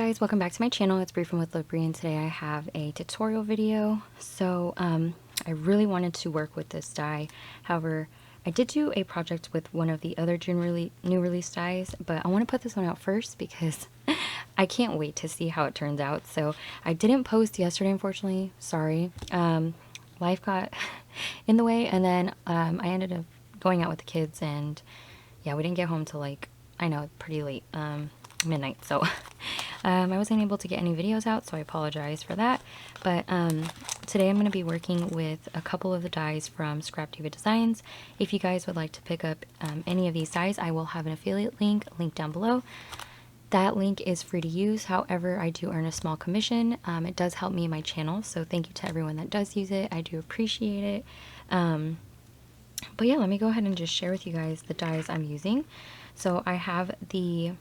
guys, welcome back to my channel. It's Bree from With Love Bree, and today I have a tutorial video. So I really wanted to work with this dye. However, I did do a project with one of the other new release dyes, but I want to put this one out first because I can't wait to see how it turns out. So I didn't post yesterday, unfortunately. Sorry. Life got in the way, and then I ended up going out with the kids, and yeah, we didn't get home till like, I know, pretty late, midnight. So I wasn't able to get any videos out, so I apologize for that. But today I'm going to be working with a couple of the dyes from ScrapDiva Designs. If you guys would like to pick up any of these dyes, I will have an affiliate link down below. That link is free to use. However, I do earn a small commission. It does help me in my channel, so thank you to everyone that does use it. I do appreciate it. But yeah, let me go ahead and just share with you guys the dyes I'm using. So I have the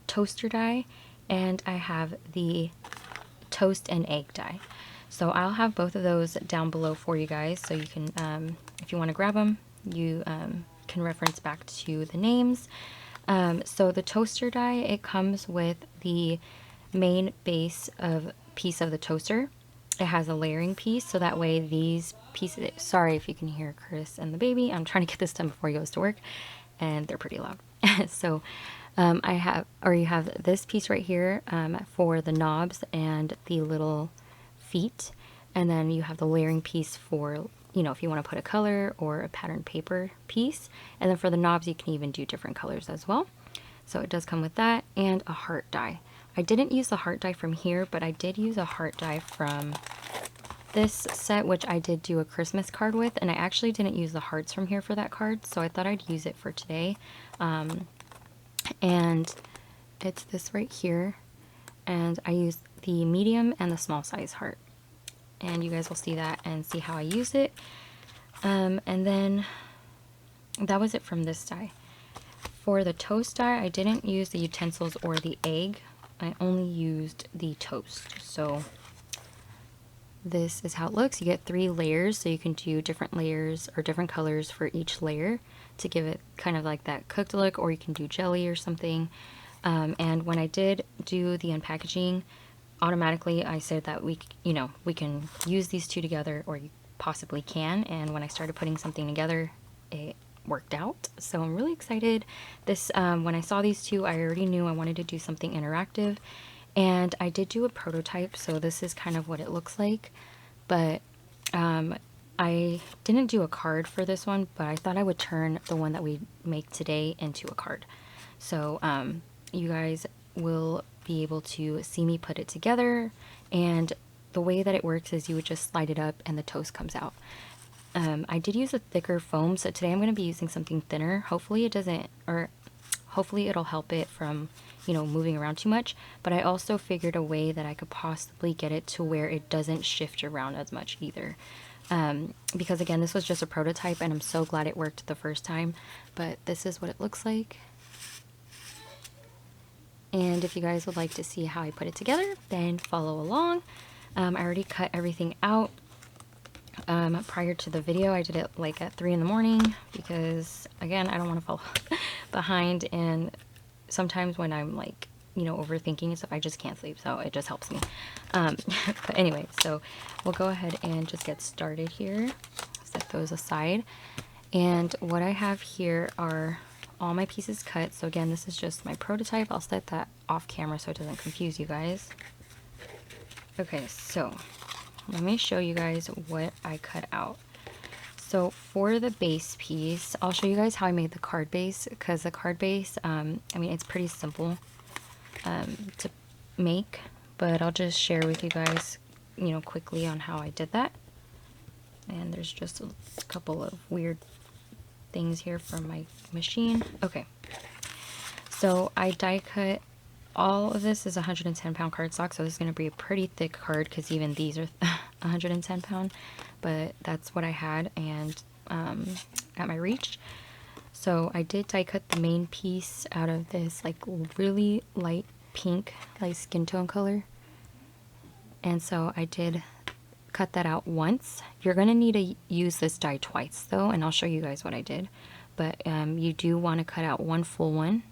toaster dye and I have the toast and egg dye. So I'll have both of those down below for you guys, so you can, if you want to grab them, you can reference back to the names. So the toaster dye, it comes with the main base of piece of the toaster. It has a layering piece, so that way these pieces, sorry if you can hear Chris and the baby, I'm trying to get this done before he goes to work, and they're pretty loud. So you have this piece right here for the knobs and the little feet, and then you have the layering piece for, you know, if you want to put a color or a pattern paper piece, and then for the knobs you can even do different colors as well. So it does come with that, and a heart die. I didn't use the heart die from here, but I did use a heart die from this set, which I did do a Christmas card with, and I actually didn't use the hearts from here for that card, so I thought I'd use it for today. And it's this right here, and I used the medium and the small size heart, and you guys will see that and see how I use it. And then that was it from this die. For the toast die, I didn't use the utensils or the egg. I only used the toast. So this is how it looks. You get 3 layers, so you can do different layers or different colors for each layer to give it kind of like that cooked look, or you can do jelly or something. And when I did do the unpackaging, automatically I said that we can use these two together, or you possibly can. And when I started putting something together, it worked out. So I'm really excited. This when I saw these two, I already knew I wanted to do something interactive, and I did do a prototype, so this is kind of what it looks like. But I didn't do a card for this one, but I thought I would turn the one that we make today into a card. So you guys will be able to see me put it together, and the way that it works is you would just slide it up and the toast comes out. I did use a thicker foam, so today I'm going to be using something thinner. Hopefully it doesn't, or hopefully it'll help it from, you know, moving around too much. But I also figured a way that I could possibly get it to where it doesn't shift around as much either. Because again, this was just a prototype, and I'm so glad it worked the first time. But this is what it looks like. And if you guys would like to see how I put it together, then follow along. I already cut everything out. Prior to the video, I did it like at 3 in the morning because, again, I don't want to fall behind, and sometimes when I'm like, you know, overthinking stuff, I just can't sleep, so it just helps me. But anyway, so we'll go ahead and just get started here. Set those aside, and what I have here are all my pieces cut. So again, this is just my prototype. I'll set that off camera so it doesn't confuse you guys. Okay, so let me show you guys what I cut out. So for the base piece, I'll show you guys how I made the card base, because the card base, I mean, it's pretty simple to make, but I'll just share with you guys, you know, quickly on how I did that. And there's just a couple of weird things here from my machine. Okay, so I die cut. All of this is 110 pound cardstock, so this is going to be a pretty thick card, because even these are 110 pound, but that's what I had and at my reach. So I did die cut the main piece out of this like really light pink, like skin tone color, and so I did cut that out once. You're going to need to use this die twice though, and I'll show you guys what I did. But you do want to cut out one full one,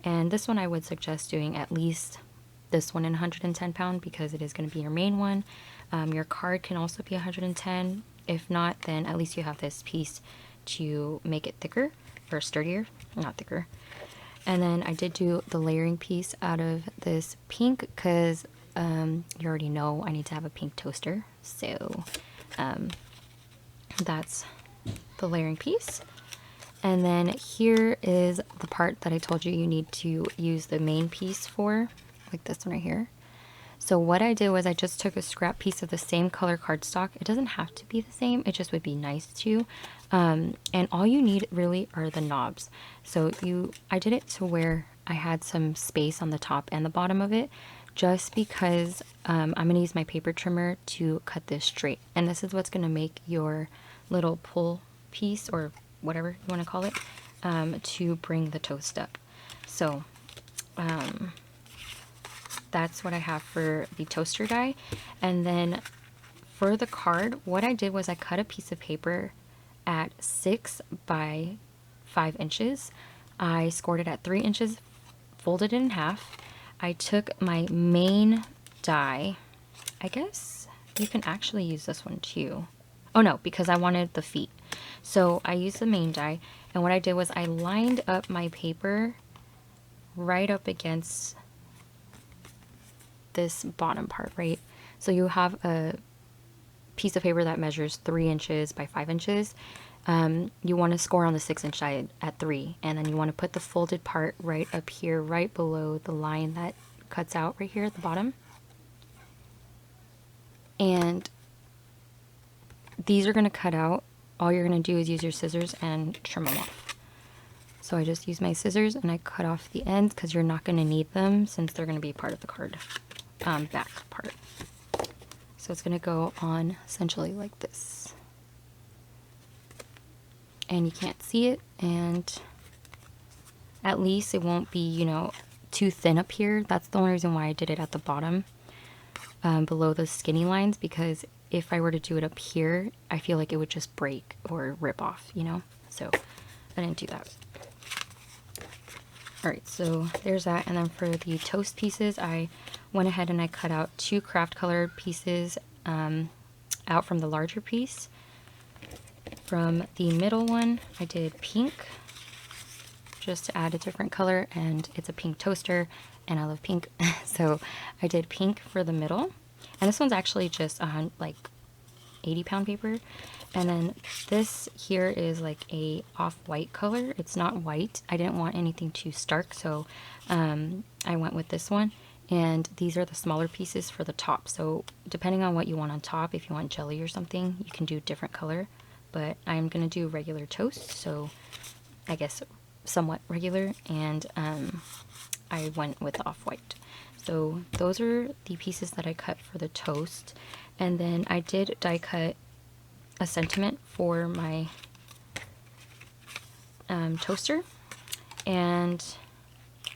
and this one I would suggest doing at least this one in 110 pound because it is going to be your main one. Your card can also be 110. If not, then at least you have this piece to make it thicker or sturdier, not thicker. And then I did do the layering piece out of this pink because you already know I need to have a pink toaster. So that's the layering piece. And then here is the part that I told you need to use the main piece for, like this one right here. So what I did was I just took a scrap piece of the same color cardstock. It doesn't have to be the same, it just would be nice to. And all you need really are the knobs. So I did it to where I had some space on the top and the bottom of it, just because I'm going to use my paper trimmer to cut this straight. And this is what's going to make your little pull piece, or whatever you want to call it, to bring the toast up. So that's what I have for the toaster die. And then for the card, what I did was I cut a piece of paper at 6 by 5 inches. I scored it at 3 inches, folded it in half. I took my main die. I guess you can actually use this one too. Oh no, because I wanted the feet. So I used the main die, and what I did was I lined up my paper right up against this bottom part, right? So you have a piece of paper that measures 3 inches by 5 inches. You want to score on the 6-inch side at 3, and then you want to put the folded part right up here, right below the line that cuts out right here at the bottom. And these are going to cut out. All you're going to do is use your scissors and trim them off. So I just use my scissors and I cut off the ends because you're not going to need them since they're going to be part of the card back part. So it's going to go on essentially like this. And you can't see it, and at least it won't be, you know, too thin up here. That's the only reason why I did it at the bottom, below the skinny lines, because if I were to do it up here, I feel like it would just break or rip off, you know? So I didn't do that. Alright, so there's that. And then for the toast pieces, I went ahead and I cut out 2 craft color pieces out from the larger piece. From the middle one, I did pink, just to add a different color, and it's a pink toaster, and I love pink, so I did pink for the middle. And this one's actually just like 80-pound paper. And then this here is like a off-white color. It's not white. I didn't want anything too stark, so I went with this one. And these are the smaller pieces for the top. So depending on what you want on top, if you want jelly or something, you can do different color. But I'm going to do regular toast, so I guess somewhat regular. And I went with off-white. So those are the pieces that I cut for the toast. And then I did die cut a sentiment for my toaster, and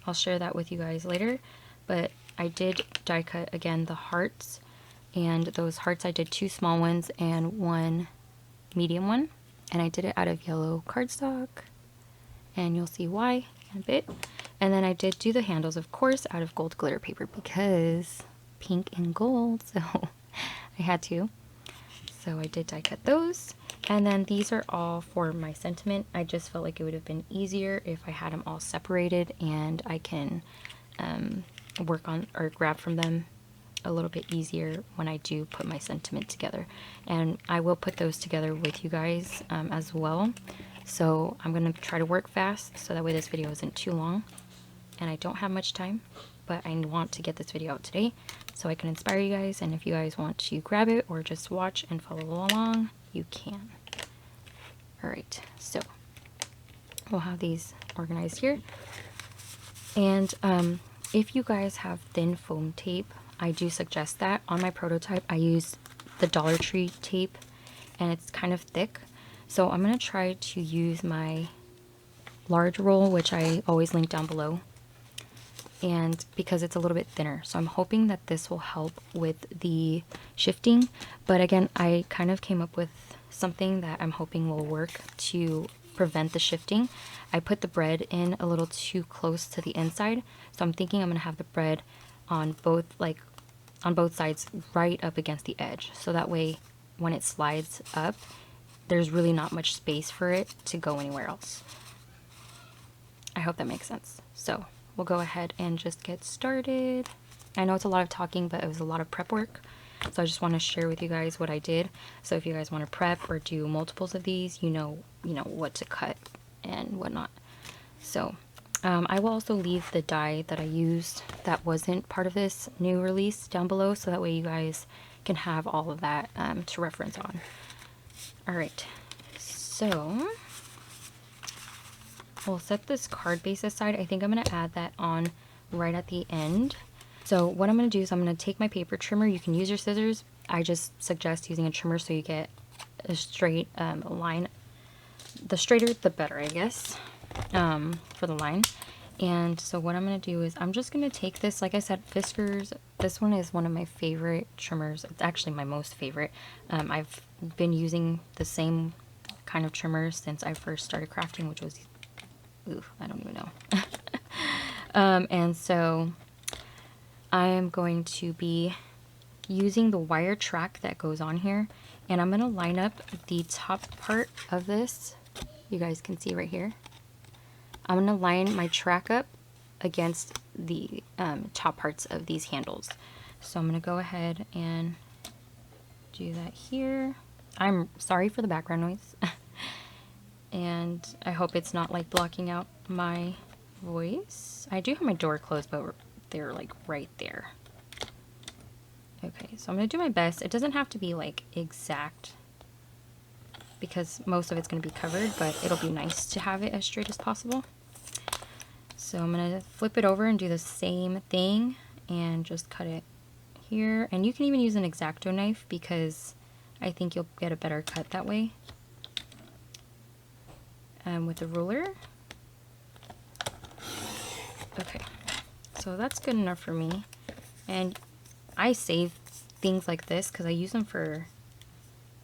I'll share that with you guys later. But I did die cut again the hearts, and those hearts I did 2 small ones and 1 medium one, and I did it out of yellow cardstock, and you'll see why in a bit. And then I did do the handles, of course, out of gold glitter paper because pink and gold, so I had to. So I did die cut those. And then these are all for my sentiment. I just felt like it would have been easier if I had them all separated, and I can work on or grab from them a little bit easier when I do put my sentiment together. And I will put those together with you guys as well. So I'm going to try to work fast so that way this video isn't too long. And I don't have much time, but I want to get this video out today so I can inspire you guys. And if you guys want to grab it or just watch and follow along, you can. Alright, so we'll have these organized here. And if you guys have thin foam tape, I do suggest that. On my prototype, I used the Dollar Tree tape, and it's kind of thick. So I'm going to try to use my large roll, which I always link down below, and because it's a little bit thinner. So I'm hoping that this will help with the shifting. But again, I kind of came up with something that I'm hoping will work to prevent the shifting. I put the bread in a little too close to the inside, so I'm thinking I'm going to have the bread on both sides right up against the edge. So that way when it slides up, there's really not much space for it to go anywhere else. I hope that makes sense. So we'll go ahead and just get started. I know it's a lot of talking, but it was a lot of prep work. So I just want to share with you guys what I did. So if you guys want to prep or do multiples of these, you know what to cut and whatnot. So I will also leave the die that I used that wasn't part of this new release down below, so that way you guys can have all of that to reference on. Alright, so we'll set this card base aside. I think I'm going to add that on right at the end. So what I'm going to do is I'm going to take my paper trimmer. You can use your scissors. I just suggest using a trimmer so you get a straight line. The straighter the better, I guess, for the line. And so what I'm going to do is I'm just going to take this, like I said, Fiskars. This one is one of my favorite trimmers. It's actually my most favorite. I've been using the same kind of trimmer since I first started crafting, which was, I don't even know. And so I am going to be using the wire track that goes on here, and I'm going to line up the top part of this. You guys can see right here. I'm going to line my track up against the top parts of these handles. So I'm going to go ahead and do that here. I'm sorry for the background noise. And I hope it's not like blocking out my voice. I do have my door closed, but they're like right there. Okay, so I'm going to do my best. It doesn't have to be like exact because most of it's going to be covered, but it'll be nice to have it as straight as possible. So I'm going to flip it over and do the same thing and just cut it here. And you can even use an X-Acto knife because I think you'll get a better cut that way. With a ruler. Okay, so that's good enough for me. And I save things like this because I use them for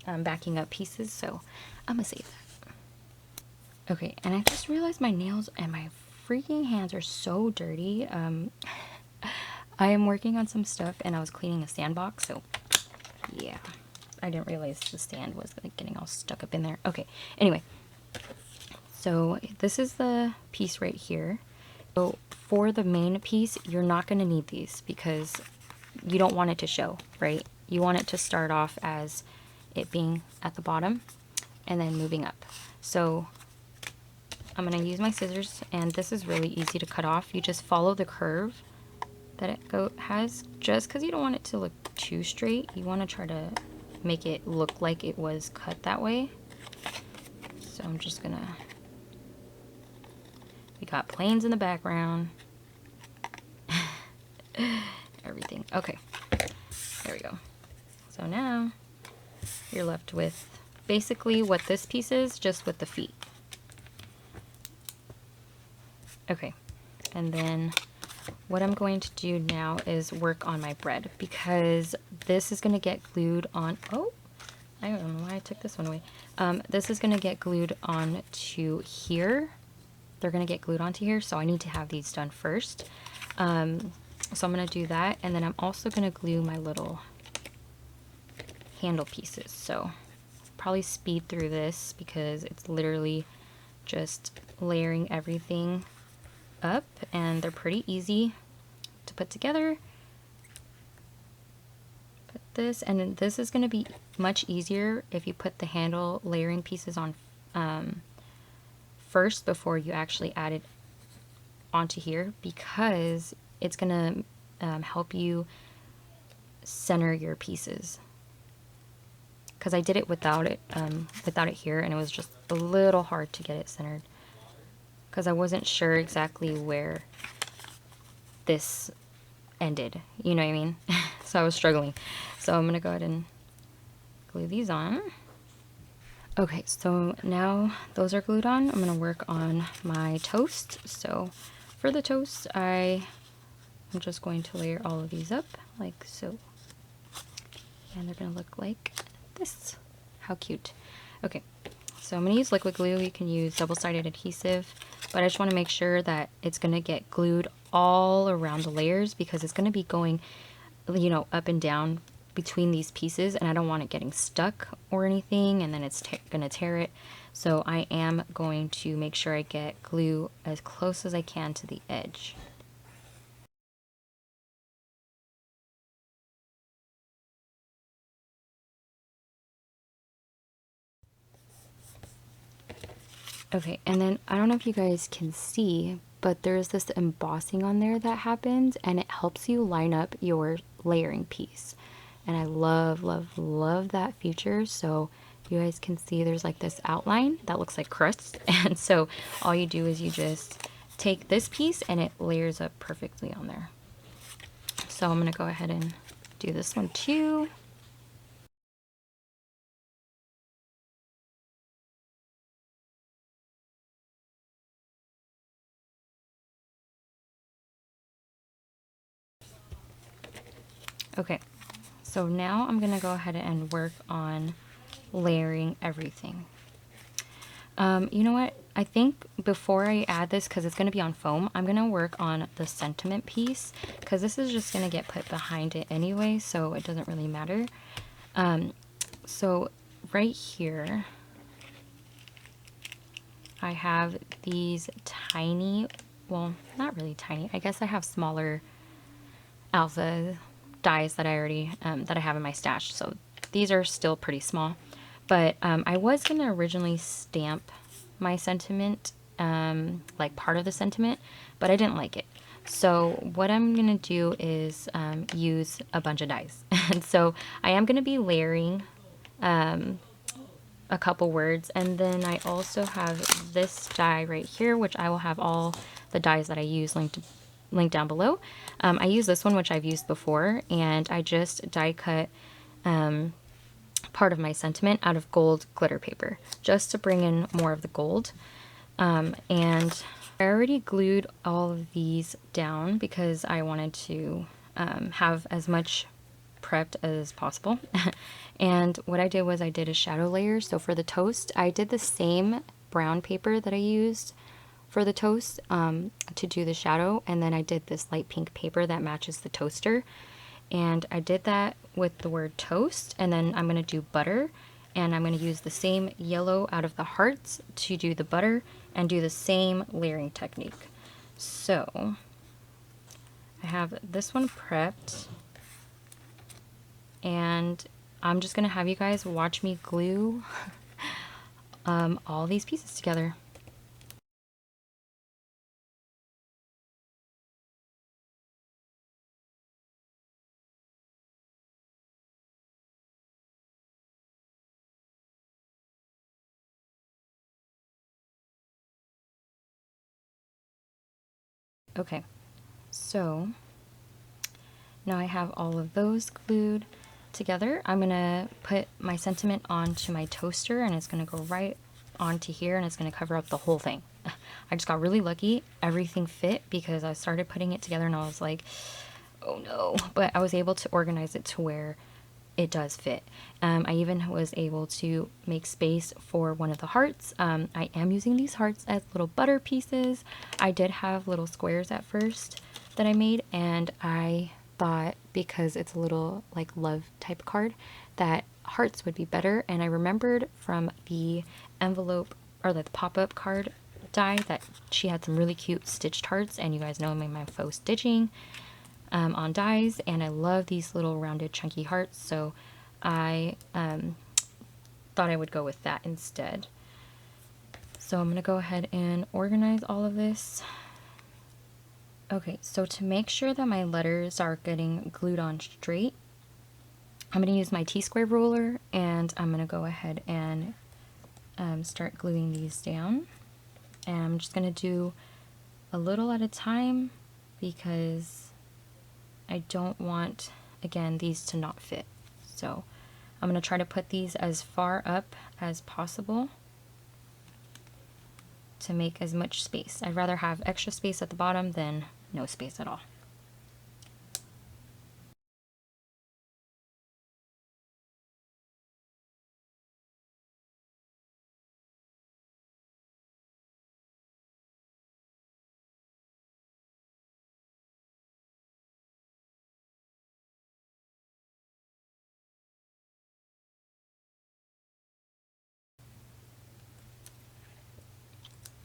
backing up pieces, so I'm gonna save that. Okay, and I just realized my nails and my freaking hands are so dirty. I am working on some stuff and I was cleaning a sandbox, so yeah, I didn't realize the stand was like getting all stuck up in there. Okay, anyway, so this is the piece right here. So for the main piece, you're not going to need these because you don't want it to show, right? You want it to start off as it being at the bottom and then moving up. So I'm going to use my scissors, and this is really easy to cut off. You just follow the curve that it has, just because you don't want it to look too straight. You want to try to make it look like it was cut that way. So I'm just going to... We got planes in the background. Everything. Okay. There we go. So now you're left with basically what this piece is, just with the feet. Okay. And then what I'm going to do now is work on my bread, because this is going to get glued on... Oh, I don't know why I took this one away. This is going to get glued on to here. They're going to get glued onto here, so I need to have these done first. So I'm going to do that, and then I'm also going to glue my little handle pieces. So probably speed through this because it's literally just layering everything up, and they're pretty easy to put together. Put this, and then this is going to be much easier if you put the handle layering pieces on first before you actually add it onto here, because it's gonna help you center your pieces. Because I did it without it here, and it was just a little hard to get it centered because I wasn't sure exactly where this ended. You know what I mean? So I was struggling. So I'm gonna go ahead and glue these on. Okay, so now those are glued on. I'm going to work on my toast. So for the toast, I'm just going to layer all of these up like so. And they're going to look like this. How cute. Okay, so I'm going to use liquid glue. You can use double-sided adhesive, but I just want to make sure that it's going to get glued all around the layers because it's going to be going, you know, up and down between these pieces, and I don't want it getting stuck or anything, and then it's going to tear it. So I am going to make sure I get glue as close as I can to the edge. Okay, and then I don't know if you guys can see, but there's this embossing on there that happens, and it helps you line up your layering piece. And I love, love, love that feature. So you guys can see there's like this outline that looks like crust. And so all you do is you just take this piece and it layers up perfectly on there. So I'm gonna go ahead and do this one too. Okay, so now I'm gonna go ahead and work on layering everything. You know what? I think before I add this, because it's going to be on foam, I'm going to work on the sentiment piece, because this is just going to get put behind it anyway, so it doesn't really matter. So right here, I have these tiny, well, not really tiny, I guess I have smaller alpha dies that I already, that I have in my stash, so these are still pretty small. But I was going to originally stamp my sentiment, like part of the sentiment, but I didn't like it. So what I'm going to do is use a bunch of dies. And so I am going to be layering a couple words. And then I also have this die right here, which I will have all the dies that I use linked down below. I use this one, which I've used before, and I just die cut part of my sentiment out of gold glitter paper just to bring in more of the gold. And I already glued all of these down because I wanted to have as much prepped as possible. And what I did was I did a shadow layer. So for the toast, I did the same brown paper that I used for the toast to do the shadow, and then I did this light pink paper that matches the toaster. And I did that with the word toast, and then I'm going to do butter, and I'm going to use the same yellow out of the hearts to do the butter and do the same layering technique. So I have this one prepped, and I'm just going to have you guys watch me glue all these pieces together. Okay, so now I have all of those glued together. I'm gonna put my sentiment onto my toaster, and it's gonna go right onto here, and it's gonna cover up the whole thing. I just got really lucky. Everything fit because I started putting it together and I was like, oh no, but I was able to organize it to where it does fit. I even was able to make space for one of the hearts. I am using these hearts as little butter pieces. I did have little squares at first that I made, and I thought because it's a little like love type card that hearts would be better. And I remembered from the envelope or the pop-up card die that she had some really cute stitched hearts, and you guys know me, my faux stitching on dies, and I love these little rounded chunky hearts, so I thought I would go with that instead. So I'm gonna go ahead and organize all of this. Okay, so to make sure that my letters are getting glued on straight, I'm gonna use my T-square ruler, and I'm gonna go ahead and start gluing these down. And I'm just gonna do a little at a time because I don't want, again, these to not fit. So I'm going to try to put these as far up as possible to make as much space. I'd rather have extra space at the bottom than no space at all.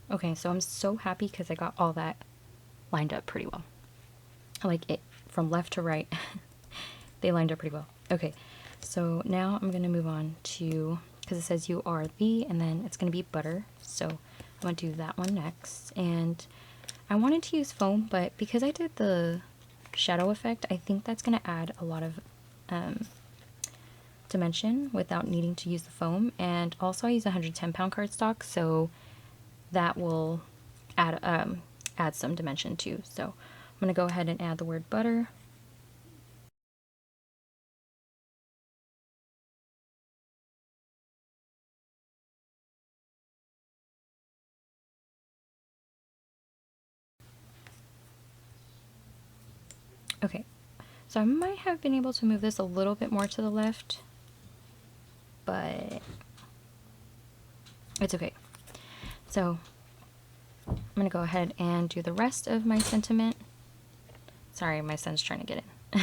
Okay, so I'm so happy because I got all that lined up pretty well. Like it from left to right, they lined up pretty well. Okay, so now I'm gonna move on to, because it says you are the, and then it's gonna be butter. So I'm gonna do that one next. And I wanted to use foam, but because I did the shadow effect, I think that's gonna add a lot of dimension without needing to use the foam. And also I use 110-pound cardstock, so that will add some dimension too. So I'm gonna go ahead and add the word butter. Okay, so I might have been able to move this a little bit more to the left, but it's okay. So I'm gonna go ahead and do the rest of my sentiment. Sorry, my son's trying to get in.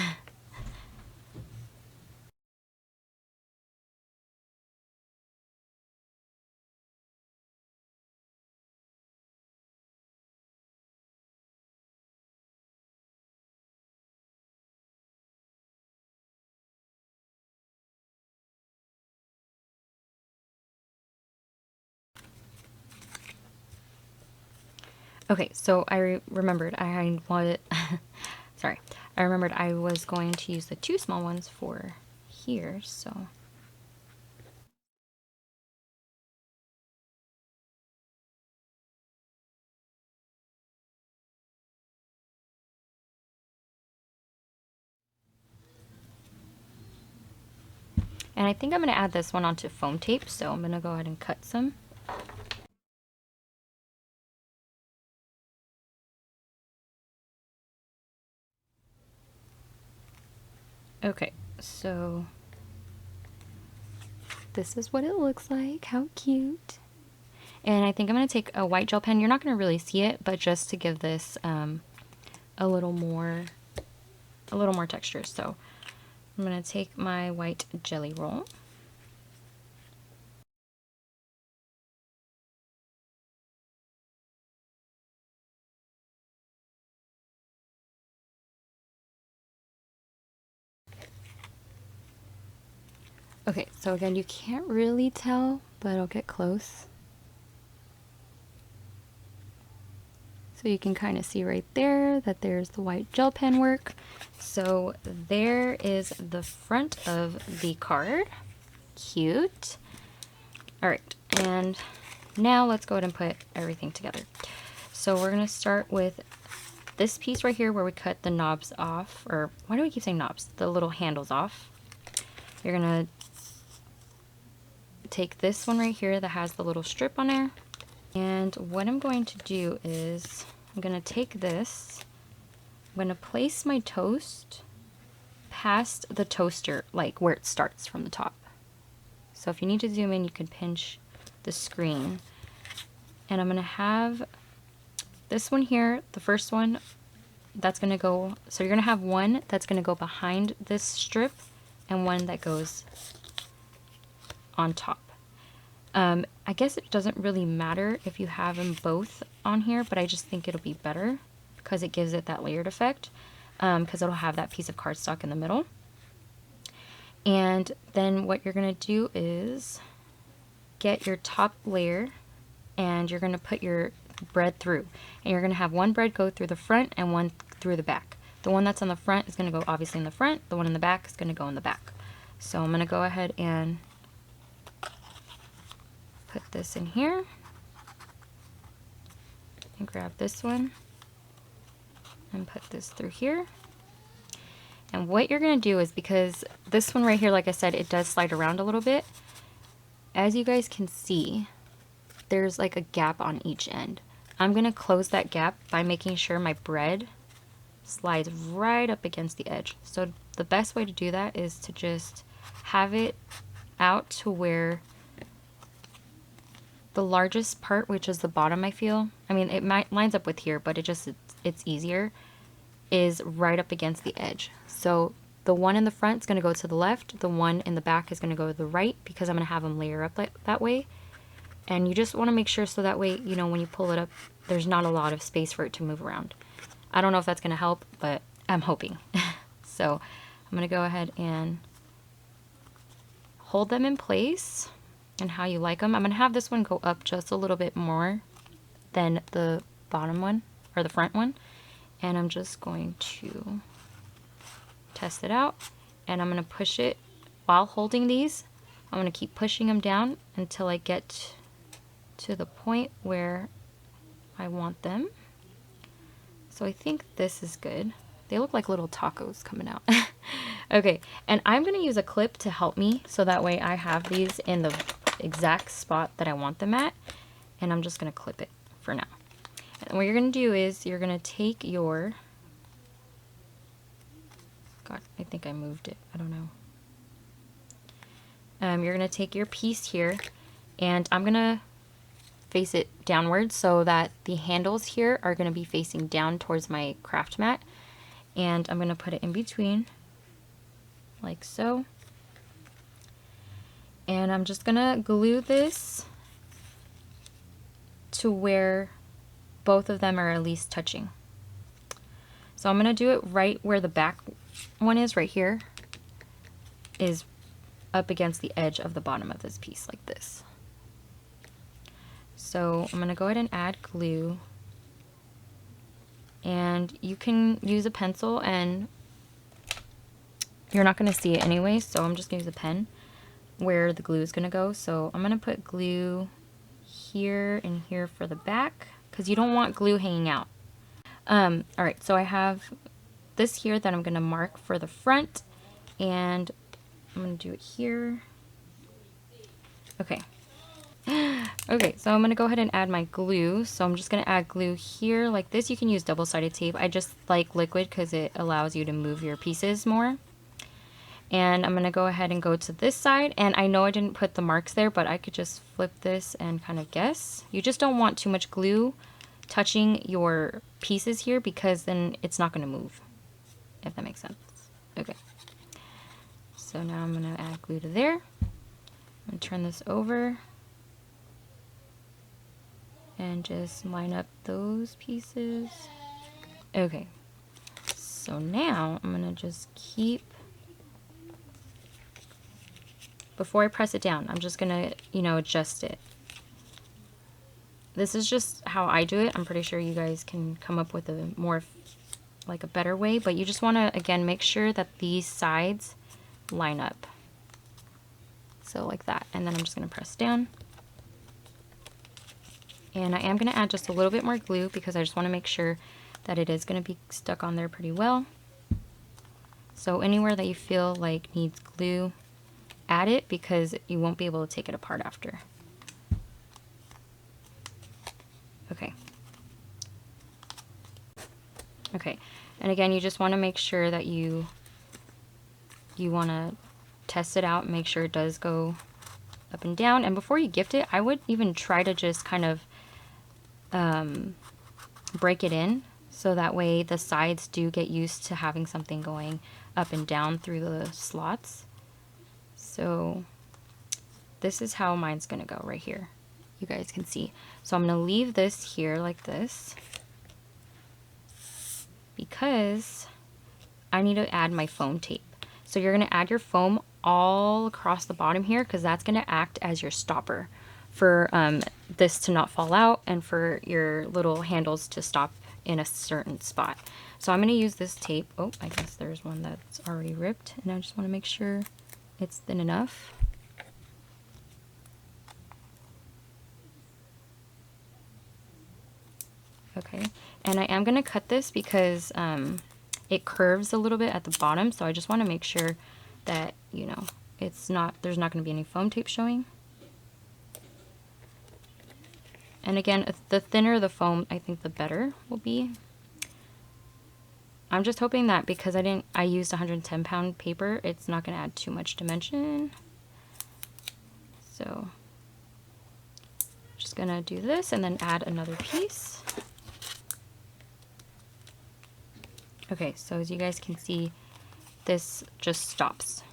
Okay, so I remembered I wanted, sorry, I remembered I was going to use the two small ones for here, so. And I think I'm gonna add this one onto foam tape, so I'm gonna go ahead and cut some. Okay, so this is what it looks like. How cute. And I think I'm going to take a white gel pen. You're not going to really see it, but just to give this a little more texture. So I'm going to take my white jelly roll. Okay, so again, you can't really tell, but I'll get close. So you can kind of see right there that there's the white gel pen work. So there is the front of the card. Cute. All right, and now let's go ahead and put everything together. So we're gonna start with this piece right here where we cut the knobs off, or why do we keep saying knobs? The little handles off. You're gonna take this one right here that has the little strip on there. And what I'm going to do is I'm gonna take this, I'm gonna place my toast past the toaster, like where it starts from the top. So if you need to zoom in, you can pinch the screen. And I'm gonna have this one here, the first one, that's gonna go, so you're gonna have one that's gonna go behind this strip and one that goes on top. I guess it doesn't really matter if you have them both on here, but I just think it'll be better because it gives it that layered effect, because it'll have that piece of cardstock in the middle. And then what you're gonna do is get your top layer and you're gonna put your bread through, and you're gonna have one bread go through the front and one through the back. The one that's on the front is gonna go obviously in the front, the one in the back is gonna go in the back. So I'm gonna go ahead and put this in here and grab this one and put this through here. And what you're gonna do is, because this one right here, like I said, it does slide around a little bit, as you guys can see, there's like a gap on each end. I'm gonna close that gap by making sure my bread slides right up against the edge. So the best way to do that is to just have it out to where the largest part, which is the bottom, I feel, I mean, it lines up with here, but it's easier, is right up against the edge. So the one in the front is going to go to the left, the one in the back is going to go to the right, because I'm going to have them layer up like that way. And you just want to make sure so that way, you know, when you pull it up, there's not a lot of space for it to move around. I don't know if that's going to help, but I'm hoping. So I'm going to go ahead and hold them in place and how you like them. I'm going to have this one go up just a little bit more than the bottom one or the front one. And I'm just going to test it out, and I'm going to push it while holding these. I'm going to keep pushing them down until I get to the point where I want them. So I think this is good. They look like little tacos coming out. Okay, and I'm going to use a clip to help me so that way I have these in the exact spot that I want them at, and I'm just going to clip it for now. And what you're going to do is you're going to take your, God, I think I moved it, I don't know. You're going to take your piece here, and I'm going to face it downwards so that the handles here are going to be facing down towards my craft mat. And I'm going to put it in between, like so. And I'm just going to glue this to where both of them are at least touching. So I'm going to do it right where the back one is, right here, is up against the edge of the bottom of this piece, like this. So I'm going to go ahead and add glue. And you can use a pencil, and you're not going to see it anyway, so I'm just going to use a pen where the glue is going to go. So I'm going to put glue here and here for the back, because you don't want glue hanging out. Alright, so I have this here that I'm going to mark for the front, and I'm going to do it here. Okay. Okay, so I'm going to go ahead and add my glue. So I'm just going to add glue here like this. You can use double-sided tape. I just like liquid because it allows you to move your pieces more. And I'm going to go ahead and go to this side. And I know I didn't put the marks there, but I could just flip this and kind of guess. You just don't want too much glue touching your pieces here, because then it's not going to move, if that makes sense. Okay. So now I'm going to add glue to there. I'm going to turn this over and just line up those pieces. Okay, so now I'm gonna just keep, before I press it down, I'm just gonna, you know, adjust it. This is just how I do it. I'm pretty sure you guys can come up with a more, like a better way, but you just wanna, again, make sure that these sides line up. So like that, and then I'm just gonna press down. And I am going to add just a little bit more glue because I just want to make sure that it is going to be stuck on there pretty well. So anywhere that you feel like needs glue, add it, because you won't be able to take it apart after. Okay. Okay. And again, you just want to make sure that you want to test it out and make sure it does go up and down. And before you gift it, I would even try to just kind of break it in, so that way the sides do get used to having something going up and down through the slots. So this is how mine's gonna go right here. You guys can see. So I'm gonna leave this here like this, because I need to add my foam tape. So you're gonna add your foam all across the bottom here, because that's gonna act as your stopper for this to not fall out and for your little handles to stop in a certain spot. So I'm going to use this tape. Oh, I guess there's one that's already ripped, and I just want to make sure it's thin enough. Okay, and I am going to cut this because it curves a little bit at the bottom, so I just want to make sure that, you know, there's not going to be any foam tape showing. And again, the thinner the foam, I think the better will be. I'm just hoping that because I used 110-pound paper, it's not going to add too much dimension. So, just going to do this and then add another piece. Okay, so as you guys can see, this just stops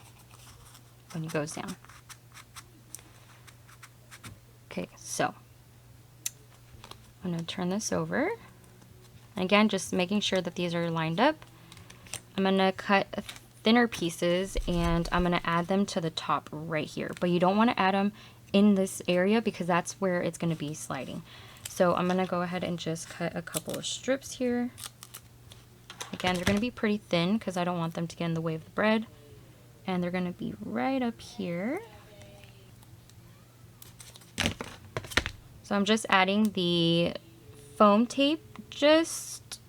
when it goes down. Okay, so I'm gonna turn this over. And again, just making sure that these are lined up. I'm gonna cut thinner pieces and I'm gonna add them to the top right here. But you don't wanna add them in this area because that's where it's gonna be sliding. So I'm gonna go ahead and just cut a couple of strips here. Again, they're gonna be pretty thin because I don't want them to get in the way of the bread. And they're gonna be right up here. So I'm just adding the foam tape just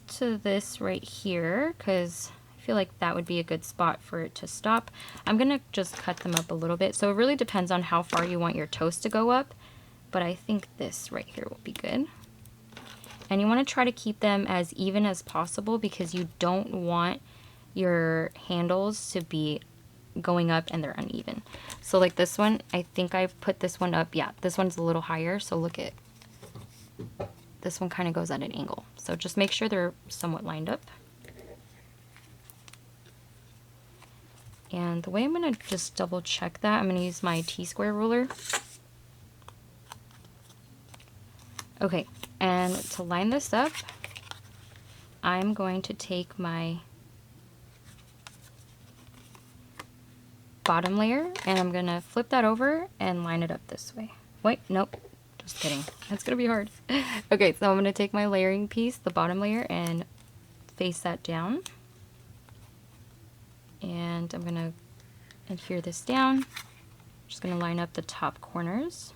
to this right here because I feel like that would be a good spot for it to stop. I'm gonna just cut them up a little bit. So it really depends on how far you want your toast to go up, but I think this right here will be good. And you want to try to keep them as even as possible because you don't want your handles to be going up and they're uneven. So like this one, I think I've put this one up. Yeah, this one's a little higher. So look at this one, kind of goes at an angle. So just make sure they're somewhat lined up. And the way I'm going to just double check that, I'm going to use my T-square ruler. Okay, and to line this up, I'm going to take my bottom layer and I'm going to flip that over and line it up this way. Wait, nope, just kidding. That's going to be hard. Okay, so I'm going to take my layering piece, the bottom layer, and face that down. And I'm going to adhere this down. Just going to line up the top corners.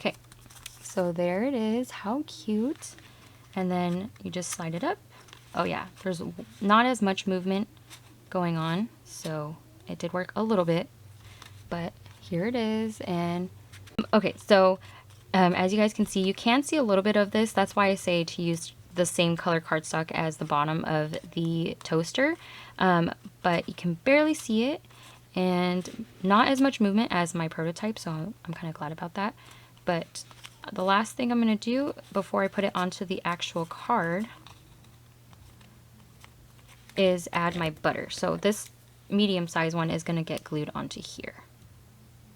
Okay, so there it is. How cute. And then you just slide it up. Oh yeah, there's not as much movement going on, so it did work a little bit, but here it is. And okay, so as you guys can see, you can see a little bit of this. That's why I say to use the same color cardstock as the bottom of the toaster, but you can barely see it and not as much movement as my prototype, so I'm kind of glad about that. But the last thing I'm going to do before I put it onto the actual card is add my butter. So this medium size one is going to get glued onto here,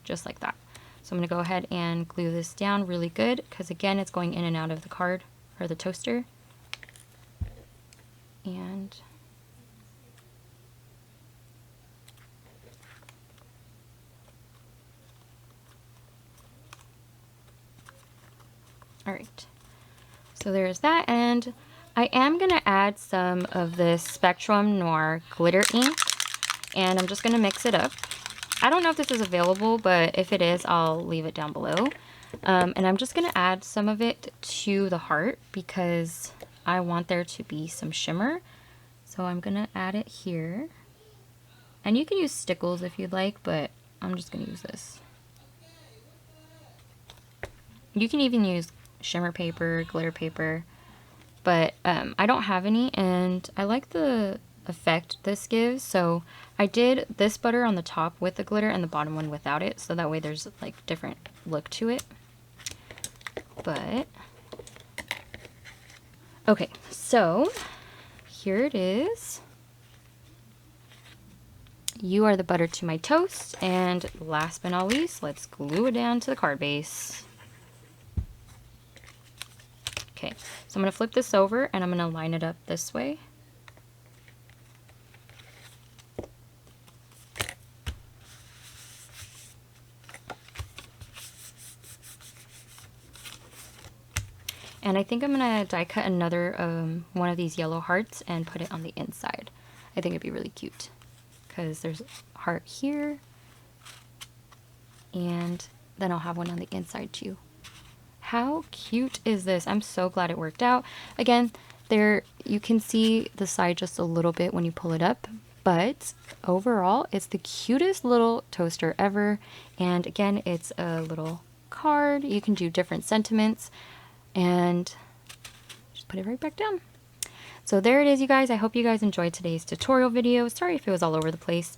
just like that. So I'm going to go ahead and glue this down really good because again, it's going in and out of the card or the toaster. And all right, so there's that. And I am going to add some of this Spectrum Noir glitter ink and I'm just going to mix it up. I don't know if this is available, but if it is, I'll leave it down below. And I'm just going to add some of it to the heart because I want there to be some shimmer. So I'm going to add it here. And you can use stickles if you'd like, but I'm just going to use this. You can even use shimmer paper, glitter paper, but I don't have any and I like the effect this gives. So I did this butter on the top with the glitter and the bottom one without it, so that way there's like different look to it. But okay, so here it is. You are the butter to my toast, and last but not least, let's glue it down to the card base. Okay, so I'm going to flip this over and I'm going to line it up this way. And I think I'm going to die cut another one of these yellow hearts and put it on the inside. I think it'd be really cute because there's a heart here and then I'll have one on the inside too. How cute is this? I'm so glad it worked out. Again, there you can see the side just a little bit when you pull it up, but overall it's the cutest little toaster ever. And again, it's a little card. You can do different sentiments and just put it right back down. So there it is, you guys. I hope you guys enjoyed today's tutorial video. Sorry if it was all over the place.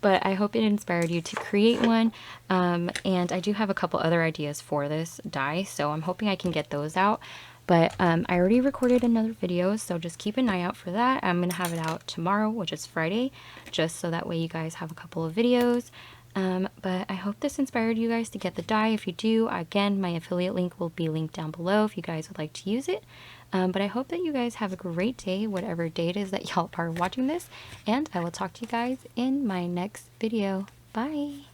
But I hope it inspired you to create one. And I do have a couple other ideas for this die, so I'm hoping I can get those out. But I already recorded another video, so just keep an eye out for that. I'm gonna have it out tomorrow, which is Friday, just so that way you guys have a couple of videos. But I hope this inspired you guys to get the die. If you do, again, my affiliate link will be linked down below if you guys would like to use it. But I hope that you guys have a great day, whatever day it is that y'all are watching this, and I will talk to you guys in my next video. Bye!